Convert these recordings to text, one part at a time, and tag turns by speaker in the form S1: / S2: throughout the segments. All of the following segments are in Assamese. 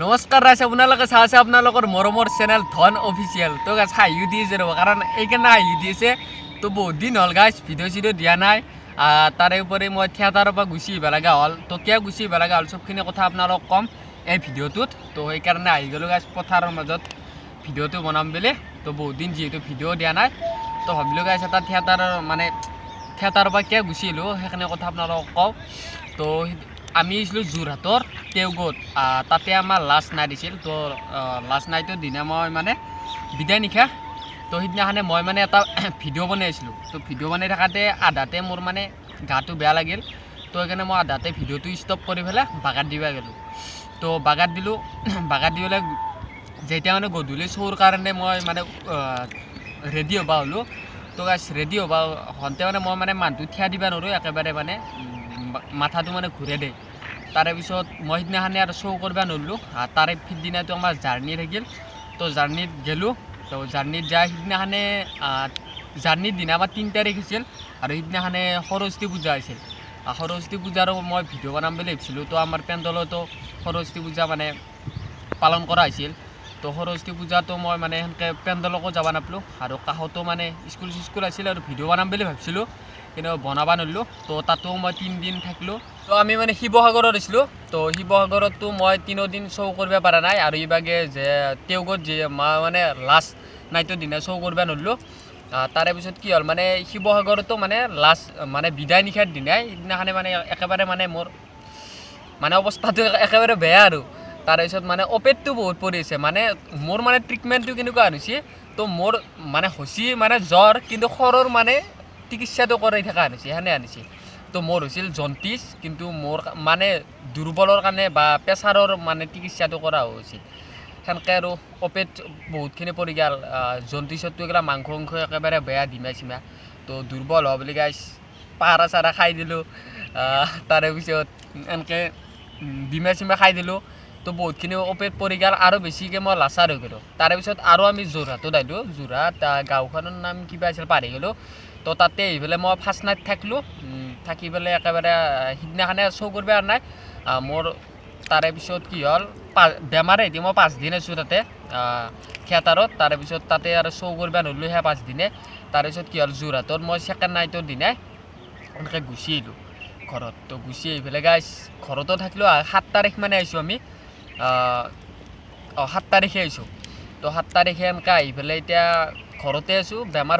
S1: নমস্কাৰ ৰাইজ, আপোনালোকে চাই আছে আপোনালোকৰ মৰমৰ চেনেল ধন অফিচিয়েল। তো গাইজ হাঁহিও দি আছে ৰ'ব, কাৰণ এইকাৰণে হাঁহি দি আছে। তো বহুত দিন হ'ল গাইজ ভিডিঅ' চিডিঅ' দিয়া নাই। তাৰে উপৰি মই থিয়েটাৰৰ পৰা গুচি আহিব লগা হ'ল। তো কিয় গুচি আহিব লগা হ'ল চবখিনি কথা আপোনালোকক ক'ম এই ভিডিঅ'টোত। তো সেইকাৰণে আহি গ'লোঁ গাইজ পথাৰৰ মাজত ভিডিঅ'টো বনাম বুলি। তো বহুত দিন যিহেতু ভিডিঅ' দিয়া নাই, তো ভাবিলোঁ গাইজ এটা থিয়েটাৰৰ পৰা কিয় গুচি আহিলোঁ সেইখিনি কথা আপোনালোকক কওঁ। তো আমি আহিছিলোঁ যোৰহাটৰ তেওগত, তাতে আমাৰ লাষ্ট নাইট দিছিল। তো লাষ্ট নাইটৰ দিনা মই মানে বিদায় নিশা, তো সেইদিনাখনে মই মানে এটা ভিডিঅ' বনাই আছিলোঁ। তো ভিডিঅ' বনাই থাকোঁতে আধাতে মোৰ মানে গাটো বেয়া লাগিল। তো সেইকাৰণে মই আধাতে ভিডিঅ'টো ষ্টপ কৰি পেলাই বাগাত দিব গ'লোঁ। তো বাগাত দিলোঁ, বাগাত দি পেলাই যেতিয়া মানে গধূলি শ্ব'ৰ কাৰণে মই মানে ৰেডি হ'ব হ'লোঁ। তো গাইজ ৰেডি হ'ব হওঁতে মানে মই মানে মানুহটো থিয়া দিব নোৱাৰোঁ, একেবাৰে মানে মাথাটো মানে ঘূৰে দেই। তাৰে পিছত মই সিদিনাখনে আৰু শ্ব' কৰিব নোৱাৰিলোঁ। তাৰে পিছদিনাটো আমাৰ জাৰ্ণি থাকিল। তো জাৰ্ণিত গ'লোঁ। তো জাৰ্ণিত যায় সিদিনাখনে জাৰ্ণিৰ দিনা আমাৰ 3 তাৰিখ আছিল, আৰু সিদিনাখনে সৰস্বতী পূজা আছিল। সৰস্বতী পূজাৰো মই ভিডিঅ' বনাম বুলি ভাবিছিলোঁ। তো আমাৰ পেণ্ডলতো সৰস্বতী পূজা মানে পালন কৰা হৈছিল। তো সৰস্বতী পূজাটো মই মানে সেনেকৈ পেণ্ডলকো যাব নাপালোঁ, আৰু কাষতো মানে স্কুল আছিল, আৰু ভিডিঅ' বনাম বুলি ভাবিছিলোঁ কিন্তু বনাব নোৱাৰিলোঁ। তো তাতো মই 3 দিন থাকিলোঁ। তো আমি মানে শিৱসাগৰত আছিলোঁ। তো শিৱসাগৰতো মই 3 দিন শ্ব' কৰিব পৰা নাই, আৰু ইভাগে যে তেওগত যে মই মানে লাষ্ট নাইটৰ দিনা শ্ব' কৰিব নোৱাৰিলোঁ। তাৰে পিছত কি হ'ল মানে শিৱসাগৰতো মানে লাষ্ট মানে বিদায় নিশাৰ দিনাই সিদিনাখনে মানে একেবাৰে মানে মোৰ মানে অৱস্থাটো একেবাৰে বেয়া। আৰু তাৰপিছত মানে অপেডটো বহুত পৰি আছে, মানে মোৰ মানে ট্ৰিটমেণ্টটো কেনেকুৱা হৈছে। তো মোৰ মানে হৈছে মানে জ্বৰ, কিন্তু খৰৰ মানে চিকিৎসাটো কৰি থকা আনিছে, সেনে আনিছে। তো মোৰ হৈছিল জণ্টিছ, কিন্তু মোৰ মানে দুৰ্বলৰ কাৰণে বা প্ৰেছাৰৰ মানে চিকিৎসাটো কৰা হৈছিল। সেনেকৈ আৰু অপেড বহুতখিনি পৰি গ'ল। জণ্টিছতটো এইগিলা মাংস একেবাৰে বেয়া, ডিমা চিমা। তো দুৰ্বল হোৱা বুলি গাইছ পাৰা চাৰা খাই দিলোঁ। তাৰে পিছত এনেকৈ ডিমা চিমা খাই দিলোঁ। তো বহুতখিনি অপেড পৰি গ'ল, আৰু বেছিকৈ মই লাচাৰ হৈ গ'লোঁ। তাৰে পিছত আৰু আমি যোৰহাটত আহিলোঁ। যোৰহাট গাঁওখনৰ নাম কিবা আছিল পাহৰি গ'লোঁ। তো তাতে আহি পেলাই মই ফাৰ্ষ্ট নাইট থাকিলোঁ। থাকি পেলাই একেবাৰে সিদিনাখনে শ্ব' কৰিব পৰা নাই মোৰ। তাৰে পিছত কি হ'ল বেমাৰে এদি মই 5 দিন আছোঁ তাতে থিয়েটাৰত। তাৰে পিছত তাতে আৰু শ্ব' কৰিব নোৱাৰিলোঁ সেই 5 দিনে। তাৰপিছত কি হ'ল যোৰহাটত মই ছেকেণ্ড নাইটৰ দিনাই এনেকৈ গুচি আহিলোঁ ঘৰত। তো গুচি আহি পেলাই গাইছ ঘৰতো থাকিলোঁ। 7 তাৰিখ মানে আহিছোঁ আমি, 7 তাৰিখে আহিছোঁ। তো 7 তাৰিখে এনেকৈ আহি পেলাই এতিয়া ঘৰতে আছোঁ। বেমাৰ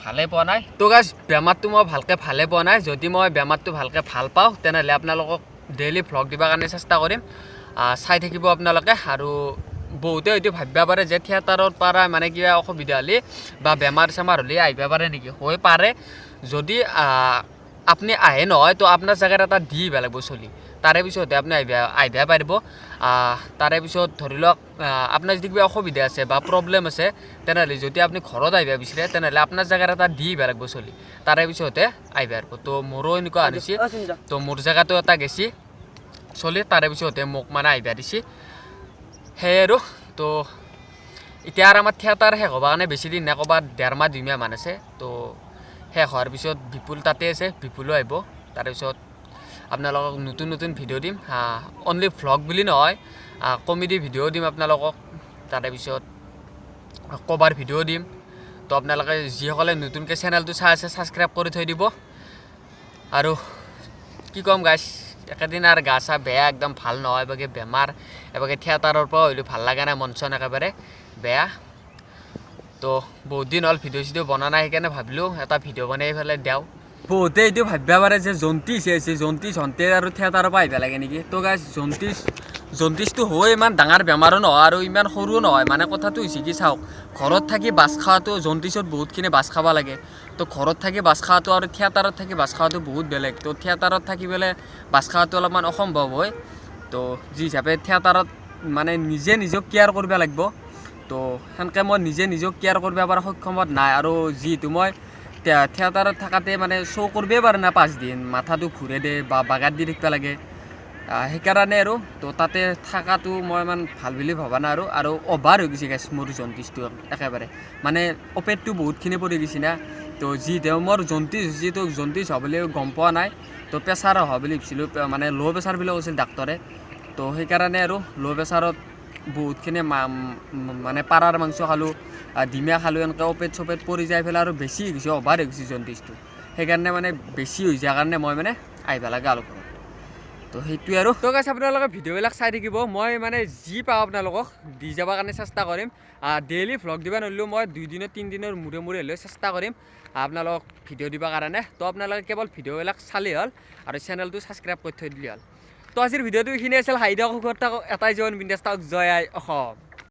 S1: ভালে পোৱা নাই। তো গাইছ বেমাৰটো মই ভালকৈ ভালে পোৱা নাই। যদি মই বেমাৰটো ভালকৈ ভাল পাওঁ তেনেহ'লে আপোনালোকক ডেইলি ভ্লগ দিবৰ কাৰণে চেষ্টা কৰিম। চাই থাকিব আপোনালোকে। আৰু বহুতে হয়তো ভাবিব পাৰে যে থিয়েটাৰৰ পৰা মানে কিবা অসুবিধা হ'লে বা বেমাৰ চেমাৰ হ'লে আহিব পাৰে নেকি। হৈ পাৰে, যদি আপুনি আহে নহয় তো আপোনাৰ জেগাত এটা দি আহিব লাগিব চলি, তাৰে পিছতে আপুনি আহিব পাৰিব। তাৰে পিছত ধৰি লওক আপোনাৰ যদি কিবা অসুবিধা আছে বা প্ৰব্লেম আছে, তেনেহ'লে যদি আপুনি ঘৰত আহিব বিচাৰে তেনেহ'লে আপোনাৰ জেগাত এটা দি আহিব লাগিব চলি, তাৰে পিছতে আহিব পাৰিব। তো মোৰো এনেকুৱা আনিছে। তো মোৰ জেগাটো এটা গেছি চলি, তাৰে পিছতে মোক মানে আহিব দিছে সেয়ে আৰু। তো এতিয়া আৰু আমাৰ থিয়েটাৰ শেষ হ'বৰ কাৰণে বেছি দিন নাই, ক'ৰবাত 1.5 মাহ 2 মাহমান আছে। তো শেষ হোৱাৰ পিছত বিপুল তাতে আছে, বিপুলো আহিব। তাৰপিছত আপোনালোকক নতুন ভিডিঅ' দিম। অনলি ভ্লগ বুলি নহয়, কমেডি ভিডিঅ' দিম আপোনালোকক। তাৰে পিছত কভাৰ ভিডিঅ' দিম। তো আপোনালোকে যিসকলে নতুনকৈ চেনেলটো চাই আছে ছাবস্ক্ৰাইব কৰি থৈ দিব। আৰু কি ক'ম গাইছ, একেদিন আৰু গা চা বেয়া, একদম ভাল নহয়। এবাগে বেমাৰ, এবাগে থিয়েটাৰৰ পৰা হ'লেও ভাল লগা নাই, মন চন একেবাৰে বেয়া। তো বহুত দিন হ'ল ভিডিঅ' চিডিঅ' বনা নাই, সেইকাৰণে ভাবিলোঁ এটা ভিডিঅ' বনাই পেলাই দিওঁ। বহুতে এইটো ভাবিব পাৰে যে জণ্টিছ হৈছে, জণ্টিছ হওঁতে আৰু থিয়েটাৰৰ পৰা আহিব লাগে নেকি। তো গাইছ জণ্টিছটো হৈ ইমান ডাঙৰ বেমাৰো নহয় আৰু ইমান সৰুও নহয়। মানে কথাটো হৈছে কি, চাওক, ঘৰত থাকি বাছ খোৱাটো, জণ্টিছত বহুতখিনি বাছ খাব লাগে। তো ঘৰত থাকি বাছ খোৱাটো আৰু থিয়েটাৰত থাকি বাছ খোৱাটো বহুত বেলেগ। তো থিয়েটাৰত থাকি পেলাই বাছ খোৱাটো অলপমান অসম্ভৱ হয়। তো যি হিচাপে থিয়েটাৰত মানে নিজক কেয়াৰ কৰিব লাগিব। তো সেনেকৈ মই নিজক কেয়াৰ কৰিব পৰা সক্ষমত নাই। আৰু যিহেতু মই থিয়েটাৰত থাকাতে মানে শ্ব' কৰিবই পৰা নাই 5 দিন, মাথাটো ঘূৰে দে বা বাগাত দি থাকিব লাগে। সেইকাৰণে আৰু তো তাতে থকাটো মই ইমান ভাল বুলি ভবা নাই। আৰু অভাৰ হৈ গৈছে গাইছ মোৰ জণ্টিছটো একেবাৰে, মানে অপেডটো বহুতখিনি পৰি গৈছে না। তো যিহেতু মোৰ জণ্টিছ হোৱা বুলি গম পোৱা নাই। তো প্ৰেছাৰ হোৱা বুলি ভাবিছিলোঁ, মানে ল' প্ৰেছাৰ বুলি কৈছিল ডাক্তৰে। তো সেইকাৰণে আৰু ল' প্ৰেছাৰত বহুতখিনি মানে পাৰাৰ মাংস খালোঁ ডিমা খালোঁ এনেকৈ অপেট চপেট পৰি যাই পেলাই আৰু বেছি হৈ গৈছে অভাৰ হৈ গৈছে জণ্ডিছটো সেইকাৰণে মানে বেছি হৈ যায় কাৰণে মই মানে আহিব লাগে আৰু ঘৰত তো সেইটোৱে আৰু তো গাইছ আপোনালোকে ভিডিঅ'বিলাক চাই থাকিব মই মানে যি পাওঁ আপোনালোকক দি যাবৰ কাৰণে চেষ্টা কৰিম ডেইলি ভ্লগ দিব নোৱাৰিলেও মই 2 দিনৰ 3 দিনৰ মূৰে মূৰে হ'লেও চেষ্টা কৰিম আপোনালোকক ভিডিঅ' দিবৰ কাৰণে তো আপোনালোকে কেৱল ভিডিঅ'বিলাক চালেই হ'ল আৰু চেনেলটো ছাবস্ক্ৰাইব কৰি থৈ দিলেই হ'ল তো আজিৰ ভিডিঅ'টো এইখিনি আছিল হাইদা এটাই জীৱন বিন্দাছ থাকক জয় আই অসম।